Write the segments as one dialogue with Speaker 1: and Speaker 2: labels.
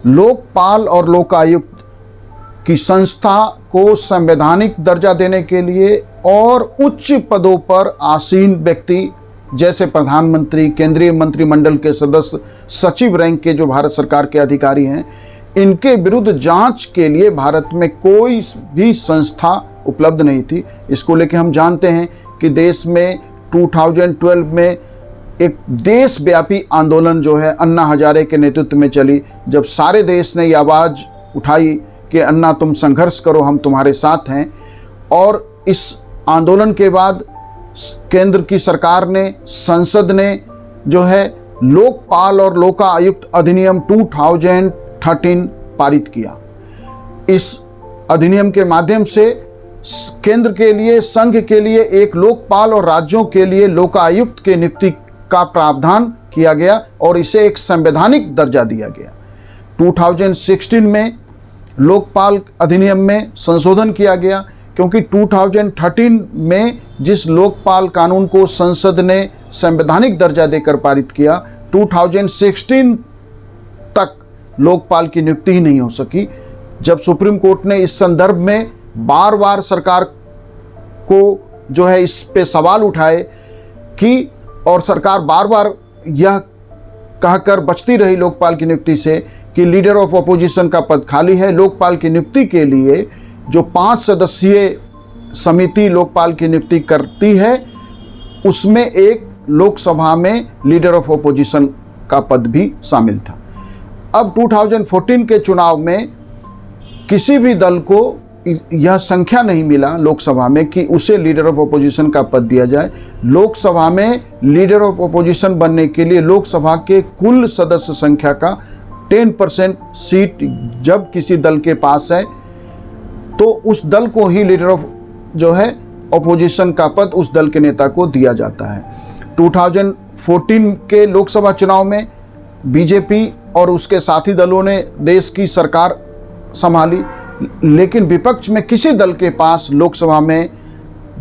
Speaker 1: लोकपाल और लोकायुक्त की संस्था को संवैधानिक दर्जा देने के लिए और उच्च पदों पर आसीन व्यक्ति जैसे प्रधानमंत्री, केंद्रीय मंत्रिमंडल के सदस्य, सचिव रैंक के जो भारत सरकार के अधिकारी हैं, इनके विरुद्ध जांच के लिए भारत में कोई भी संस्था उपलब्ध नहीं थी। इसको लेकर हम जानते हैं कि देश में 2012 में एक देशव्यापी आंदोलन जो है अन्ना हजारे के नेतृत्व में चली, जब सारे देश ने ये आवाज़ उठाई कि अन्ना तुम संघर्ष करो, हम तुम्हारे साथ हैं। और इस आंदोलन के बाद केंद्र की सरकार ने, संसद ने जो है लोकपाल और लोकायुक्त अधिनियम 2013 पारित किया। इस अधिनियम के माध्यम से केंद्र के लिए, संघ के लिए एक लोकपाल और राज्यों के लिए लोकायुक्त के नियुक्ति का प्रावधान किया गया और इसे एक संवैधानिक दर्जा दिया गया। 2016 में लोकपाल अधिनियम में संशोधन किया गया, क्योंकि 2013 में जिस लोकपाल कानून को संसद ने संवैधानिक दर्जा देकर पारित किया, 2016 तक लोकपाल की नियुक्ति ही नहीं हो सकी। जब सुप्रीम कोर्ट ने इस संदर्भ में बार बार सरकार को जो है इस पे सवाल उठाए कि, और सरकार बार बार यह कहकर बचती रही लोकपाल की नियुक्ति से कि लीडर ऑफ अपोजिशन का पद खाली है। लोकपाल की नियुक्ति के लिए जो 5 सदस्यीय समिति लोकपाल की नियुक्ति करती है, उसमें एक लोकसभा में लीडर ऑफ अपोजिशन का पद भी शामिल था। अब 2014 के चुनाव में किसी भी दल को यह संख्या नहीं मिला लोकसभा में कि उसे लीडर ऑफ अपोजिशन का पद दिया जाए। लोकसभा में लीडर ऑफ अपोजिशन बनने के लिए लोकसभा के कुल सदस्य संख्या का 10% सीट जब किसी दल के पास है तो उस दल को ही लीडर ऑफ जो है अपोजिशन का पद उस दल के नेता को दिया जाता है। 2014 के लोकसभा चुनाव में बीजेपी और उसके साथी दलों ने देश की सरकार संभाली, लेकिन विपक्ष में किसी दल के पास लोकसभा में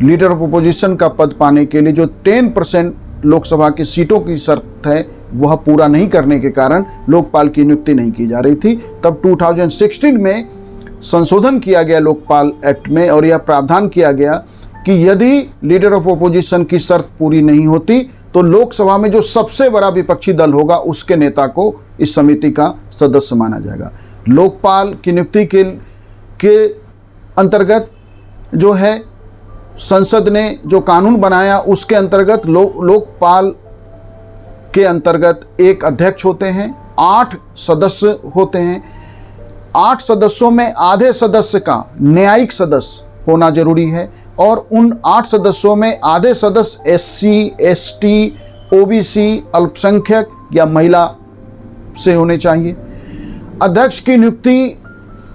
Speaker 1: लीडर ऑफ अपोजिशन का पद पाने के लिए जो 10% लोकसभा की सीटों की शर्त है वह पूरा नहीं करने के कारण लोकपाल की नियुक्ति नहीं की जा रही थी। तब 2016 में संशोधन किया गया लोकपाल एक्ट में और यह प्रावधान किया गया कि यदि लीडर ऑफ अपोजिशन की शर्त पूरी नहीं होती तो लोकसभा में जो सबसे बड़ा विपक्षी दल होगा उसके नेता को इस समिति का सदस्य माना जाएगा। लोकपाल की नियुक्ति के अंतर्गत जो है संसद ने जो कानून बनाया उसके अंतर्गत लोकपाल के अंतर्गत एक अध्यक्ष होते हैं, 8 सदस्य होते हैं। 8 सदस्यों में आधे सदस्य का न्यायिक सदस्य होना जरूरी है और उन 8 सदस्यों में आधे सदस्य SC, ST, OBC, अल्पसंख्यक या महिला से होने चाहिए। अध्यक्ष की नियुक्ति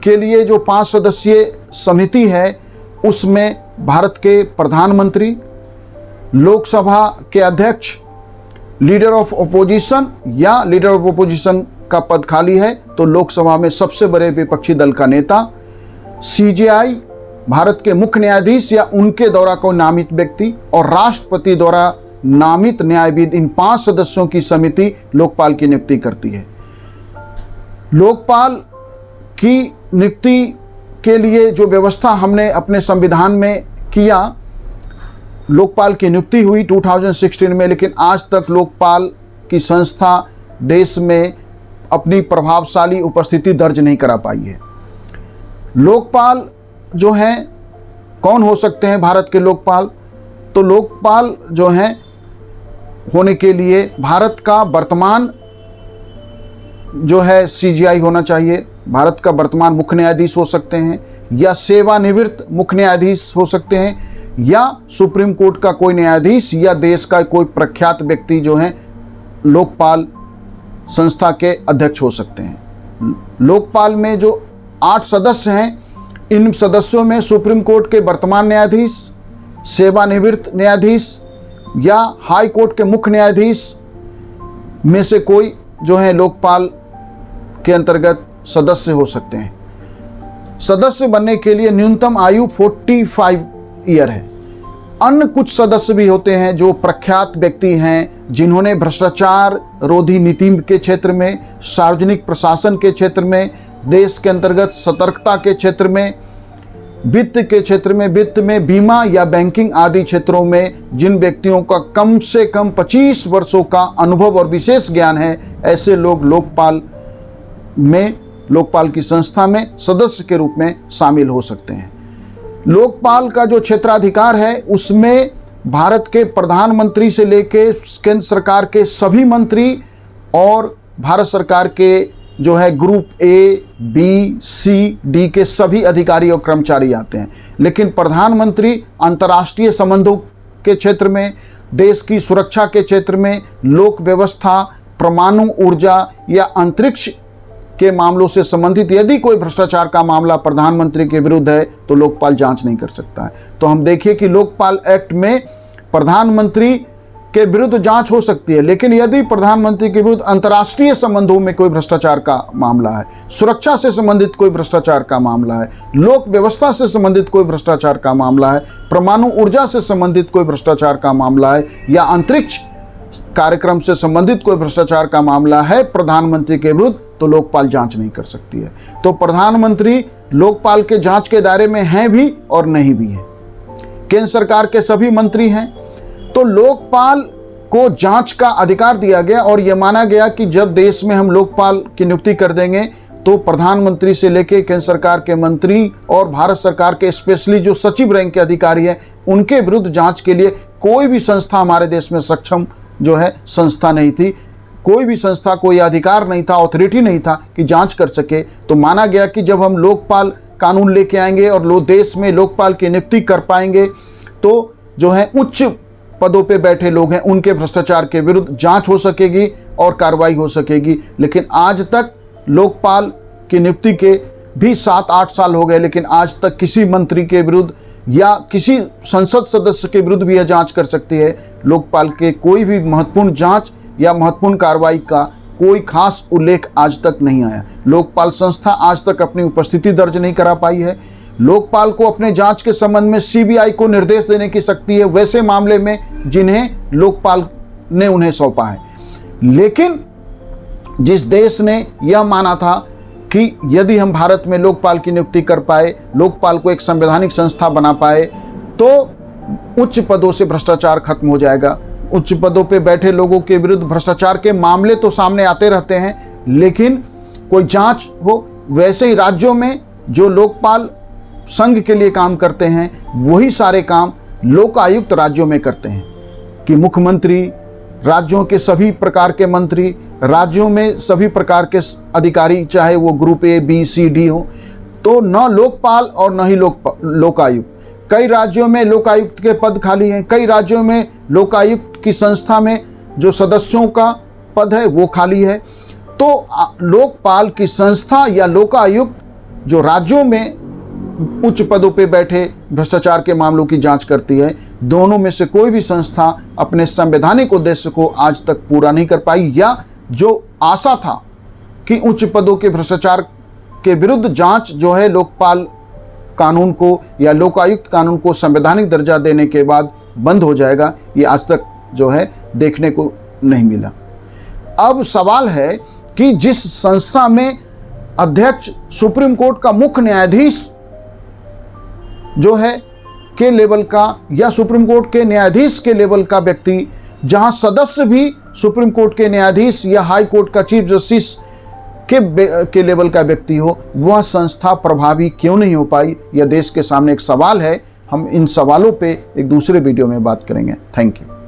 Speaker 1: के लिए जो 5 सदस्यीय समिति है उसमें भारत के प्रधानमंत्री, लोकसभा के अध्यक्ष, लीडर ऑफ अपोजिशन या लीडर ऑफ अपोजिशन का पद खाली है तो लोकसभा में सबसे बड़े विपक्षी दल का नेता, CJI भारत के मुख्य न्यायाधीश या उनके द्वारा कोई नामित व्यक्ति और राष्ट्रपति द्वारा नामित न्यायविद, इन 5 सदस्यों की समिति लोकपाल की नियुक्ति करती है। लोकपाल की नियुक्ति के लिए जो व्यवस्था हमने अपने संविधान में किया, लोकपाल की नियुक्ति हुई 2016 में, लेकिन आज तक लोकपाल की संस्था देश में अपनी प्रभावशाली उपस्थिति दर्ज नहीं करा पाई है। लोकपाल जो हैं, कौन हो सकते हैं भारत के लोकपाल? तो लोकपाल जो हैं होने के लिए भारत का वर्तमान जो है CJI होना चाहिए, भारत का वर्तमान मुख्य न्यायाधीश हो सकते हैं या सेवानिवृत्त मुख्य न्यायाधीश हो सकते हैं या सुप्रीम कोर्ट का कोई न्यायाधीश या देश का कोई प्रख्यात व्यक्ति जो है लोकपाल संस्था के अध्यक्ष हो सकते हैं। लोकपाल में जो 8 सदस्य हैं, इन सदस्यों में सुप्रीम कोर्ट के वर्तमान न्यायाधीश, सेवानिवृत्त न्यायाधीश या हाई कोर्ट के मुख्य न्यायाधीश में से कोई जो है लोकपाल के अंतर्गत सदस्य हो सकते हैं। सदस्य बनने के लिए न्यूनतम आयु 45 ईयर है अन्य कुछ सदस्य भी होते हैं जो प्रख्यात व्यक्ति हैं, जिन्होंने भ्रष्टाचार रोधी नीति के क्षेत्र में, सार्वजनिक प्रशासन के क्षेत्र में, देश के अंतर्गत सतर्कता के क्षेत्र में, वित्त के क्षेत्र में, वित्त में, बीमा या बैंकिंग आदि क्षेत्रों में जिन व्यक्तियों का कम से कम 25 वर्षों का अनुभव और विशेष ज्ञान है, ऐसे लोग लोकपाल की संस्था में सदस्य के रूप में शामिल हो सकते हैं। लोकपाल का जो क्षेत्राधिकार है उसमें भारत के प्रधानमंत्री से लेकर केंद्र सरकार के सभी मंत्री और भारत सरकार के जो है group A, B, C, D के सभी अधिकारी और कर्मचारी आते हैं। लेकिन प्रधानमंत्री अंतर्राष्ट्रीय संबंधों के क्षेत्र में, देश की सुरक्षा के क्षेत्र में, लोक व्यवस्था, परमाणु ऊर्जा या अंतरिक्ष के मामलों से संबंधित यदि कोई भ्रष्टाचार का मामला प्रधानमंत्री के विरुद्ध है तो लोकपाल जांच नहीं कर सकता है। तो हम देखिए कि लोकपाल एक्ट में प्रधानमंत्री के विरुद्ध जांच हो सकती है, लेकिन यदि प्रधानमंत्री के विरुद्ध अंतर्राष्ट्रीय संबंधों में कोई भ्रष्टाचार का मामला है, सुरक्षा से संबंधित कोई भ्रष्टाचार का मामला है, लोक व्यवस्था से संबंधित कोई भ्रष्टाचार का मामला है, परमाणु ऊर्जा से संबंधित कोई भ्रष्टाचार का मामला है या अंतरिक्ष कार्यक्रम से संबंधित कोई भ्रष्टाचार का मामला है प्रधानमंत्री के विरुद्ध, तो लोकपाल जांच नहीं कर सकती है। तो प्रधानमंत्री लोकपाल के जांच के दायरे में हैं भी और नहीं भी हैं। केंद्र सरकार के सभी मंत्री हैं। तो लोकपाल को जांच का अधिकार दिया गया और यह माना गया कि जब देश में हम लोकपाल की नियुक्ति कर देंगे तो प्रधानमंत्री से लेकर केंद्र सरकार के मंत्री और भारत सरकार के स्पेशली जो सचिव रैंक के अधिकारी हैं, उनके विरुद्ध जांच के लिए कोई भी संस्था हमारे देश में सक्षम जो है संस्था नहीं थी। कोई भी संस्था, कोई अधिकार नहीं था, ऑथोरिटी नहीं था कि जांच कर सके। तो माना गया कि जब हम लोकपाल कानून लेके आएंगे और देश में लोकपाल की नियुक्ति कर पाएंगे तो जो है उच्च पदों पे बैठे लोग हैं, उनके भ्रष्टाचार के विरुद्ध जांच हो सकेगी और कार्रवाई हो सकेगी। लेकिन आज तक लोकपाल की नियुक्ति के भी 7-8 साल हो गए, लेकिन आज तक किसी मंत्री के विरुद्ध या किसी संसद सदस्य के विरुद्ध भी यह जांच कर सकती है। लोकपाल के कोई भी महत्वपूर्ण जांच या महत्वपूर्ण कार्रवाई का कोई खास उल्लेख आज तक नहीं आया। लोकपाल संस्था आज तक अपनी उपस्थिति दर्ज नहीं करा पाई है। लोकपाल को अपने जांच के संबंध में सीबीआई को निर्देश देने की शक्ति है वैसे मामले में जिन्हें लोकपाल ने उन्हें सौंपा है। लेकिन जिस देश ने यह माना था कि यदि हम भारत में लोकपाल की नियुक्ति कर पाए, लोकपाल को एक संवैधानिक संस्था बना पाए, तो उच्च पदों से भ्रष्टाचार खत्म हो जाएगा। उच्च पदों पे बैठे लोगों के विरुद्ध भ्रष्टाचार के मामले तो सामने आते रहते हैं, लेकिन कोई जांच हो। वैसे ही राज्यों में जो लोकपाल संघ के लिए काम करते हैं, वही सारे काम लोकायुक्त राज्यों में करते हैं कि मुख्यमंत्री, राज्यों के सभी प्रकार के मंत्री, राज्यों में सभी प्रकार के अधिकारी, चाहे वो group A, B, C, D हो, तो न लोकपाल और न ही लोकायुक्त। कई राज्यों में लोकायुक्त के पद खाली हैं, कई राज्यों में लोकायुक्त की संस्था में जो सदस्यों का पद है वो खाली है। तो लोकपाल की संस्था या लोकायुक्त जो राज्यों में उच्च पदों पे बैठे भ्रष्टाचार के मामलों की जांच करती है, दोनों में से कोई भी संस्था अपने संवैधानिक उद्देश्य को आज तक पूरा नहीं कर पाई, या जो आशा था कि उच्च पदों के भ्रष्टाचार के विरुद्ध जांच जो है लोकपाल कानून को या लोकायुक्त कानून को संवैधानिक दर्जा देने के बाद बंद हो जाएगा, ये आज तक जो है देखने को नहीं मिला। अब सवाल है कि जिस संस्था में अध्यक्ष सुप्रीम कोर्ट का मुख्य न्यायाधीश जो है के लेवल का या सुप्रीम कोर्ट के न्यायाधीश के लेवल का व्यक्ति, जहां सदस्य भी सुप्रीम कोर्ट के न्यायाधीश या हाई कोर्ट का चीफ जस्टिस के लेवल का व्यक्ति हो, वह संस्था प्रभावी क्यों नहीं हो पाई? यह देश के सामने एक सवाल है। हम इन सवालों पे एक दूसरे वीडियो में बात करेंगे। Thank you.